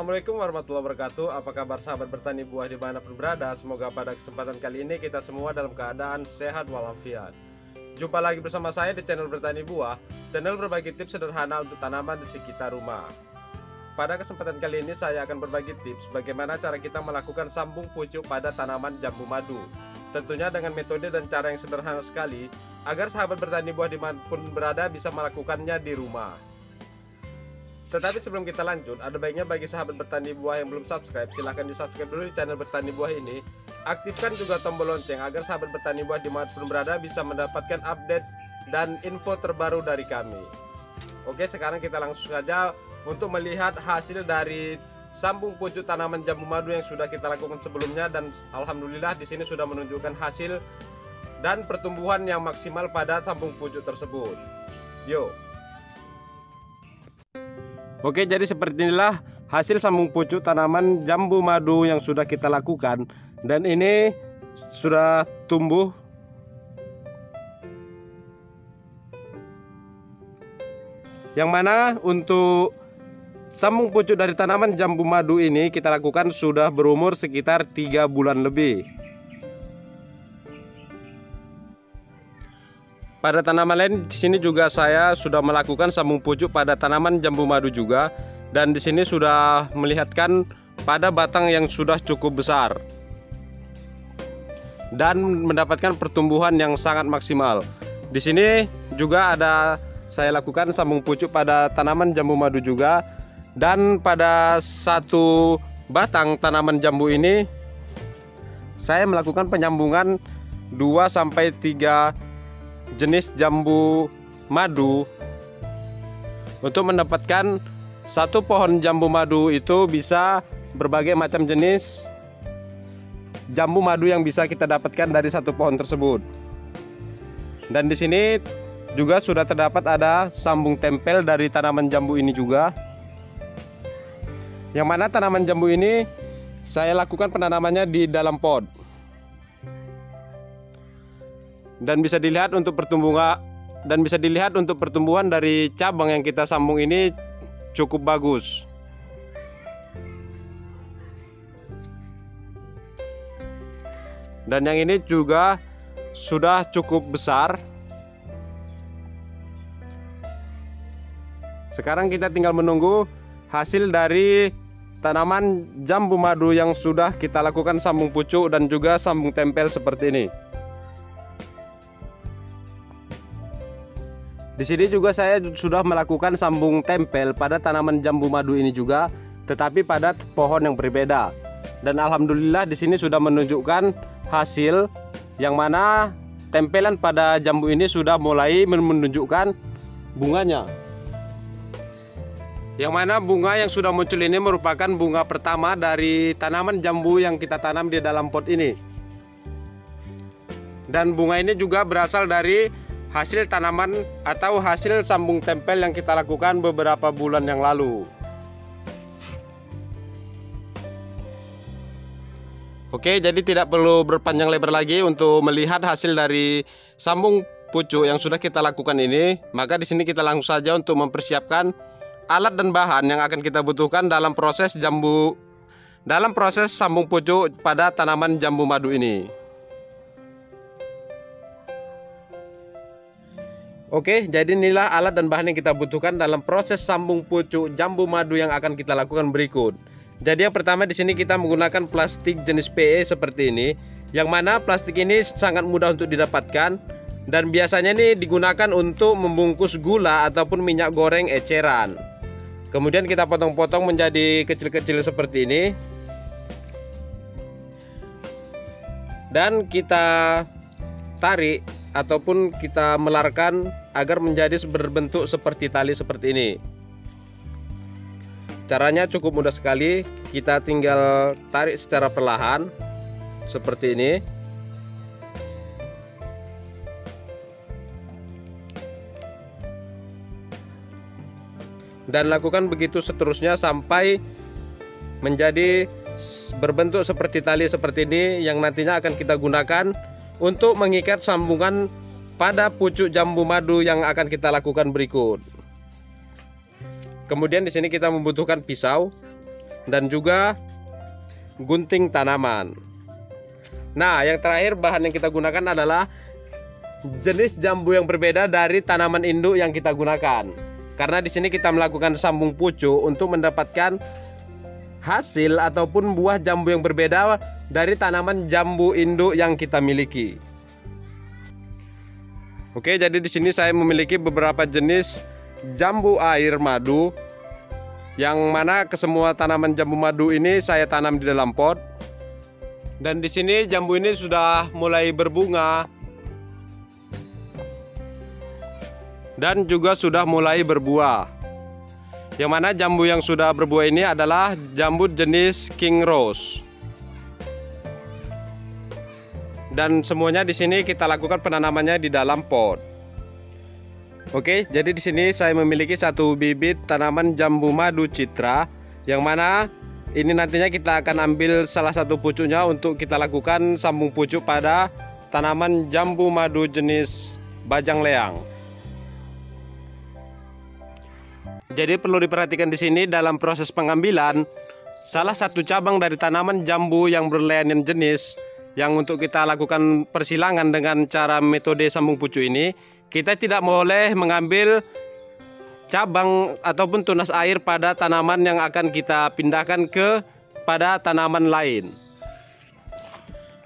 Assalamualaikum warahmatullahi wabarakatuh. Apa kabar sahabat bertani buah dimanapun berada? Semoga pada kesempatan kali ini kita semua dalam keadaan sehat walafiat. Jumpa lagi bersama saya di channel Bertani Buah, channel berbagi tips sederhana untuk tanaman di sekitar rumah. Pada kesempatan kali ini saya akan berbagi tips bagaimana cara kita melakukan sambung pucuk pada tanaman jambu madu. Tentunya dengan metode dan cara yang sederhana sekali, agar sahabat bertani buah dimanapun berada bisa melakukannya di rumah. Tetapi sebelum kita lanjut, ada baiknya bagi sahabat bertani buah yang belum subscribe, silahkan di subscribe dulu di channel Bertani Buah ini. Aktifkan juga tombol lonceng agar sahabat bertani buah dimanapun berada bisa mendapatkan update dan info terbaru dari kami. Oke, sekarang kita langsung saja untuk melihat hasil dari sambung pucuk tanaman jambu madu yang sudah kita lakukan sebelumnya, dan alhamdulillah di sini sudah menunjukkan hasil dan pertumbuhan yang maksimal pada sambung pucuk tersebut. Yuk. Oke, jadi seperti inilah hasil sambung pucuk tanaman jambu madu yang sudah kita lakukan, dan ini sudah tumbuh. Yang mana untuk sambung pucuk dari tanaman jambu madu ini kita lakukan sudah berumur sekitar 3 bulan lebih. Pada tanaman lain di sini juga saya sudah melakukan sambung pucuk pada tanaman jambu madu juga, dan di sini sudah melihatkan pada batang yang sudah cukup besar dan mendapatkan pertumbuhan yang sangat maksimal. Di sini juga ada saya lakukan sambung pucuk pada tanaman jambu madu juga, dan pada satu batang tanaman jambu ini saya melakukan penyambungan 2-3 jenis jambu madu untuk mendapatkan satu pohon jambu madu itu bisa berbagai macam jenis jambu madu yang bisa kita dapatkan dari satu pohon tersebut. Dan di sini juga sudah terdapat ada sambung tempel dari tanaman jambu ini juga, yang mana tanaman jambu ini saya lakukan penanamannya di dalam pot. Dan bisa dilihat untuk pertumbuhan dari cabang yang kita sambung ini cukup bagus. Dan yang ini juga sudah cukup besar. Sekarang kita tinggal menunggu hasil dari tanaman jambu madu yang sudah kita lakukan sambung pucuk dan juga sambung tempel seperti ini. Di sini juga saya sudah melakukan sambung tempel pada tanaman jambu madu ini juga, tetapi pada pohon yang berbeda. Dan alhamdulillah di sini sudah menunjukkan hasil yang mana tempelan pada jambu ini sudah mulai menunjukkan bunganya. Yang mana bunga yang sudah muncul ini merupakan bunga pertama dari tanaman jambu yang kita tanam di dalam pot ini. Dan bunga ini juga berasal dari hasil tanaman atau hasil sambung tempel yang kita lakukan beberapa bulan yang lalu. Oke, jadi tidak perlu berpanjang lebar lagi untuk melihat hasil dari sambung pucuk yang sudah kita lakukan ini. Maka di sini kita langsung saja untuk mempersiapkan alat dan bahan yang akan kita butuhkan dalam proses sambung pucuk pada tanaman jambu madu ini. Oke, jadi inilah alat dan bahan yang kita butuhkan dalam proses sambung pucuk jambu madu yang akan kita lakukan berikut. Jadi yang pertama di sini kita menggunakan plastik jenis PE seperti ini, yang mana plastik ini sangat mudah untuk didapatkan dan biasanya ini digunakan untuk membungkus gula ataupun minyak goreng eceran. Kemudian kita potong-potong menjadi kecil-kecil seperti ini, dan kita tarik ataupun kita melarkan agar menjadi berbentuk seperti tali seperti ini. Caranya cukup mudah sekali, kita tinggal tarik secara perlahan seperti ini. Dan lakukan begitu seterusnya sampai menjadi berbentuk seperti tali seperti ini, yang nantinya akan kita gunakan untuk mengikat sambungan pada pucuk jambu madu yang akan kita lakukan berikut. Kemudian di sini kita membutuhkan pisau. dan juga gunting tanaman. Nah, yang terakhir bahan yang kita gunakan adalah jenis jambu yang berbeda dari tanaman induk yang kita gunakan. Karena di sini kita melakukan sambung pucuk untuk mendapatkan hasil ataupun buah jambu yang berbeda dari tanaman jambu induk yang kita miliki. Oke, jadi di sini saya memiliki beberapa jenis jambu air madu, yang mana kesemua tanaman jambu madu ini saya tanam di dalam pot. Dan di sini jambu ini sudah mulai berbunga dan juga sudah mulai berbuah. Yang mana jambu yang sudah berbuah ini adalah jambu jenis King Rose. Dan semuanya di sini kita lakukan penanamannya di dalam pot. Oke, jadi di sini saya memiliki satu bibit tanaman jambu madu citra, yang mana ini nantinya kita akan ambil salah satu pucuknya untuk kita lakukan sambung pucuk pada tanaman jambu madu jenis bajang leang. Jadi perlu diperhatikan di sini dalam proses pengambilan salah satu cabang dari tanaman jambu yang berlainan jenis, yang untuk kita lakukan persilangan dengan cara metode sambung pucuk ini, kita tidak boleh mengambil cabang ataupun tunas air pada tanaman yang akan kita pindahkan ke pada tanaman lain.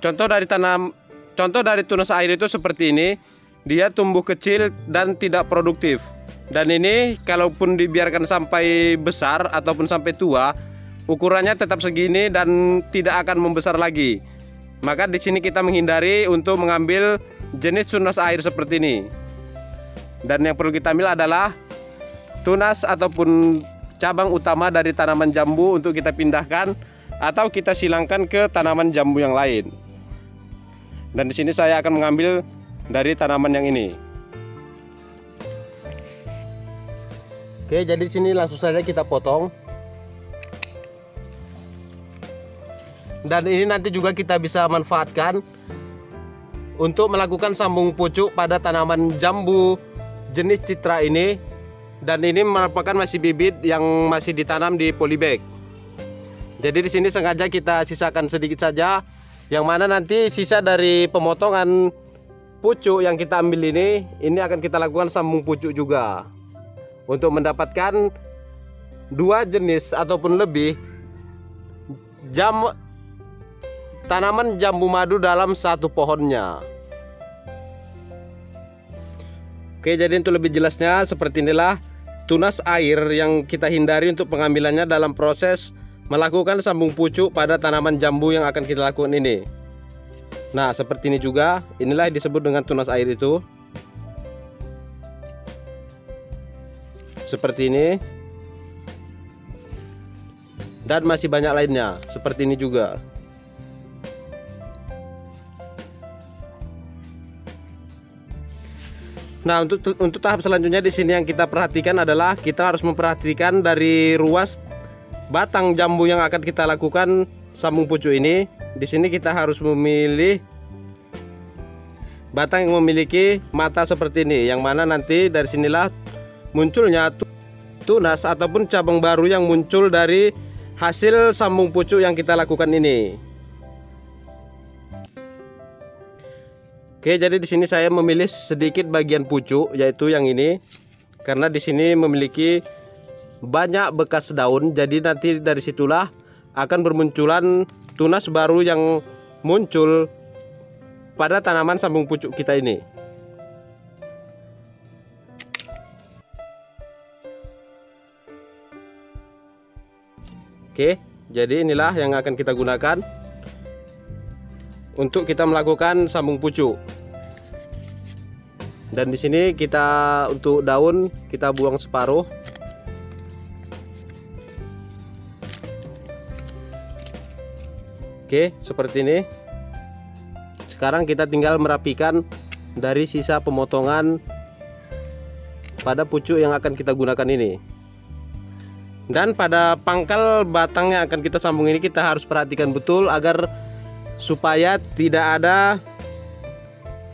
Contoh dari tunas air itu seperti ini, dia tumbuh kecil dan tidak produktif. Dan ini kalaupun dibiarkan sampai besar ataupun sampai tua, ukurannya tetap segini dan tidak akan membesar lagi. Maka di sini kita menghindari untuk mengambil jenis tunas air seperti ini. Dan yang perlu kita ambil adalah tunas ataupun cabang utama dari tanaman jambu untuk kita pindahkan atau kita silangkan ke tanaman jambu yang lain. Dan di sini saya akan mengambil dari tanaman yang ini. Oke, jadi di sini langsung saja kita potong. Dan ini nanti juga kita bisa manfaatkan untuk melakukan sambung pucuk pada tanaman jambu jenis citra ini. Dan ini merupakan masih bibit yang masih ditanam di polybag. Jadi di sini sengaja kita sisakan sedikit saja, yang mana nanti sisa dari pemotongan pucuk yang kita ambil ini akan kita lakukan sambung pucuk juga, untuk mendapatkan dua jenis ataupun lebih tanaman jambu madu dalam satu pohonnya. Oke, jadi untuk lebih jelasnya seperti inilah tunas air yang kita hindari untuk pengambilannya dalam proses melakukan sambung pucuk pada tanaman jambu yang akan kita lakukan ini. Nah, seperti ini juga, inilah yang disebut dengan tunas air itu. Seperti ini. Dan masih banyak lainnya, seperti ini juga. Nah, untuk tahap selanjutnya di sini yang kita perhatikan adalah kita harus memperhatikan dari ruas batang jambu yang akan kita lakukan sambung pucuk ini. Di sini kita harus memilih batang yang memiliki mata seperti ini, yang mana nanti dari sinilah munculnya tunas ataupun cabang baru yang muncul dari hasil sambung pucuk yang kita lakukan ini. Oke, jadi di sini saya memilih sedikit bagian pucuk, yaitu yang ini, karena di sini memiliki banyak bekas daun. Jadi nanti dari situlah akan bermunculan tunas baru yang muncul pada tanaman sambung pucuk kita ini. Oke, jadi inilah yang akan kita gunakan untuk kita melakukan sambung pucuk. Dan di sini kita untuk daun kita buang separuh. Oke, seperti ini. Sekarang kita tinggal merapikan dari sisa pemotongan pada pucuk yang akan kita gunakan ini. Dan pada pangkal batang yang akan kita sambung ini kita harus perhatikan betul agar supaya tidak ada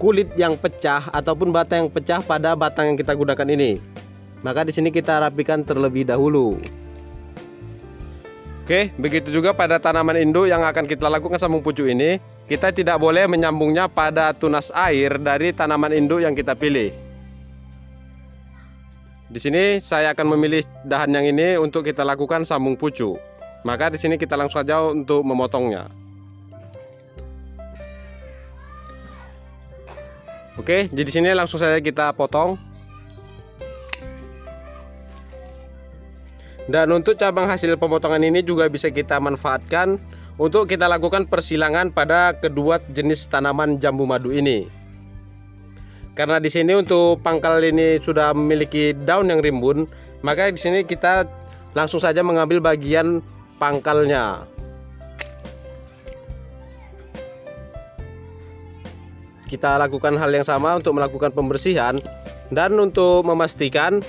kulit yang pecah ataupun batang yang pecah pada batang yang kita gunakan ini. Maka di sini kita rapikan terlebih dahulu. Oke, begitu juga pada tanaman induk yang akan kita lakukan sambung pucuk ini, kita tidak boleh menyambungnya pada tunas air dari tanaman induk yang kita pilih. Di sini saya akan memilih dahan yang ini untuk kita lakukan sambung pucuk. Maka di sini kita langsung saja untuk memotongnya. Oke, jadi sini langsung saja kita potong. Dan untuk cabang hasil pemotongan ini juga bisa kita manfaatkan untuk kita lakukan persilangan pada kedua jenis tanaman jambu madu ini. Karena di sini untuk pangkal ini sudah memiliki daun yang rimbun, maka di sini kita langsung saja mengambil bagian pangkalnya. Kita lakukan hal yang sama untuk melakukan pembersihan dan untuk memastikan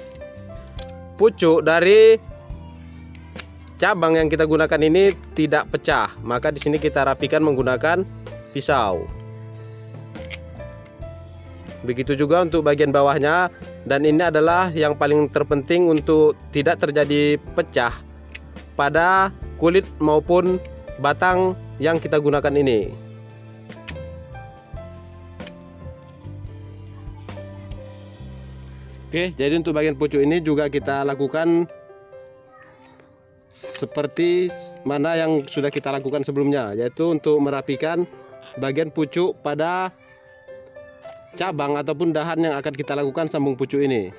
pucuk dari cabang yang kita gunakan ini tidak pecah, maka di sini kita rapikan menggunakan pisau. Begitu juga untuk bagian bawahnya, dan ini adalah yang paling terpenting untuk tidak terjadi pecah pada kulit maupun batang yang kita gunakan ini. Oke, jadi untuk bagian pucuk ini juga kita lakukan seperti mana yang sudah kita lakukan sebelumnya, yaitu untuk merapikan bagian pucuk pada cabang ataupun dahan yang akan kita lakukan sambung pucuk ini.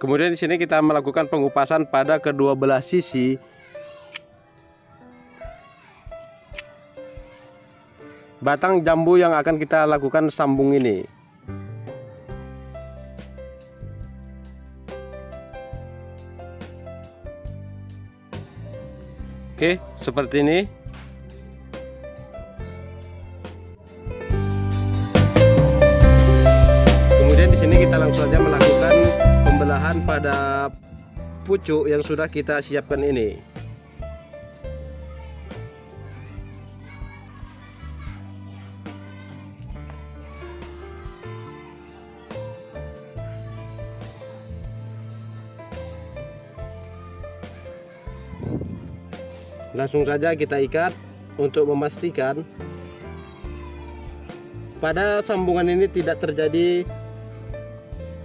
Kemudian di sini kita melakukan pengupasan pada kedua belah sisi batang jambu yang akan kita lakukan sambung ini. Oke, seperti ini. Kemudian di sini kita langsung saja melakukan pembelahan pada pucuk yang sudah kita siapkan ini. Langsung saja kita ikat untuk memastikan pada sambungan ini tidak terjadi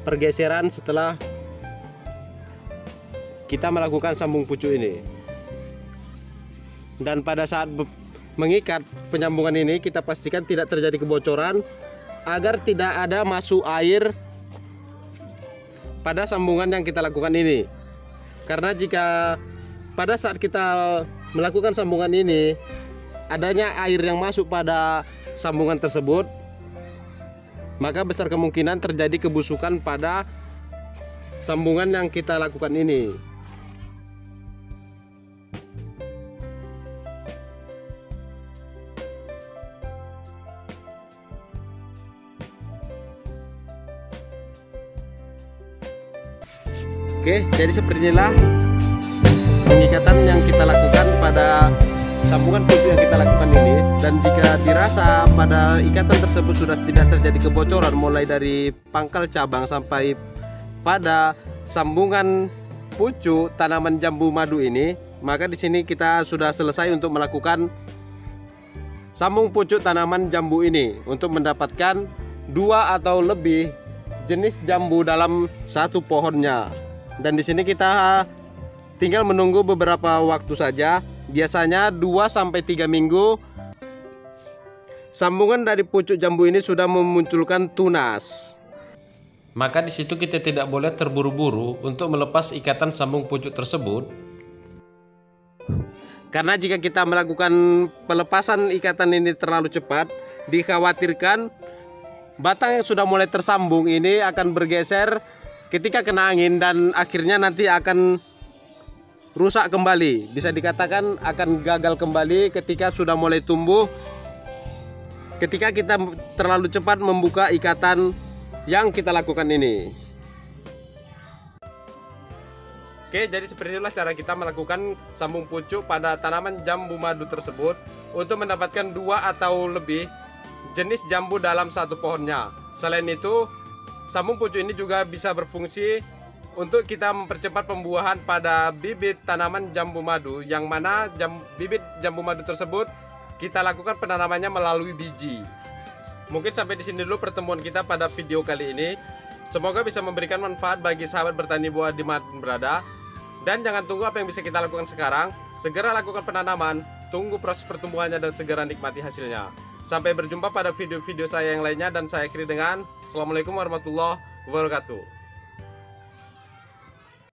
pergeseran setelah kita melakukan sambung pucuk ini. Dan pada saat mengikat penyambungan ini kita pastikan tidak terjadi kebocoran agar tidak ada masuk air pada sambungan yang kita lakukan ini. Karena jika pada saat kita melakukan sambungan ini adanya air yang masuk pada sambungan tersebut, maka besar kemungkinan terjadi kebusukan pada sambungan yang kita lakukan ini. Oke, jadi seperti inilah pengikatan yang kita lakukan pada sambungan pucuk yang kita lakukan ini. Dan jika dirasa pada ikatan tersebut sudah tidak terjadi kebocoran mulai dari pangkal cabang sampai pada sambungan pucuk tanaman jambu madu ini, maka di sini kita sudah selesai untuk melakukan sambung pucuk tanaman jambu ini untuk mendapatkan 2 atau lebih jenis jambu dalam satu pohonnya. Dan di sini kita tinggal menunggu beberapa waktu saja, biasanya 2-3 minggu. Sambungan dari pucuk jambu ini sudah memunculkan tunas. Maka di situ kita tidak boleh terburu-buru untuk melepas ikatan sambung pucuk tersebut. Karena jika kita melakukan pelepasan ikatan ini terlalu cepat, dikhawatirkan batang yang sudah mulai tersambung ini akan bergeser ketika kena angin dan akhirnya nanti akan rusak kembali. Bisa dikatakan akan gagal kembali ketika sudah mulai tumbuh, ketika kita terlalu cepat membuka ikatan yang kita lakukan ini. Oke, jadi seperti itulah cara kita melakukan sambung pucuk pada tanaman jambu madu tersebut untuk mendapatkan 2 atau lebih jenis jambu dalam satu pohonnya. Selain itu, sambung pucuk ini juga bisa berfungsi untuk kita mempercepat pembuahan pada bibit tanaman jambu madu, yang mana bibit jambu madu tersebut kita lakukan penanamannya melalui biji. Mungkin sampai di sini dulu pertemuan kita pada video kali ini. Semoga bisa memberikan manfaat bagi sahabat bertani buah dimanapun berada. Dan jangan tunggu apa yang bisa kita lakukan sekarang. Segera lakukan penanaman, tunggu proses pertumbuhannya dan segera nikmati hasilnya. Sampai berjumpa pada video-video saya yang lainnya, dan saya akhiri dengan Assalamualaikum warahmatullahi wabarakatuh.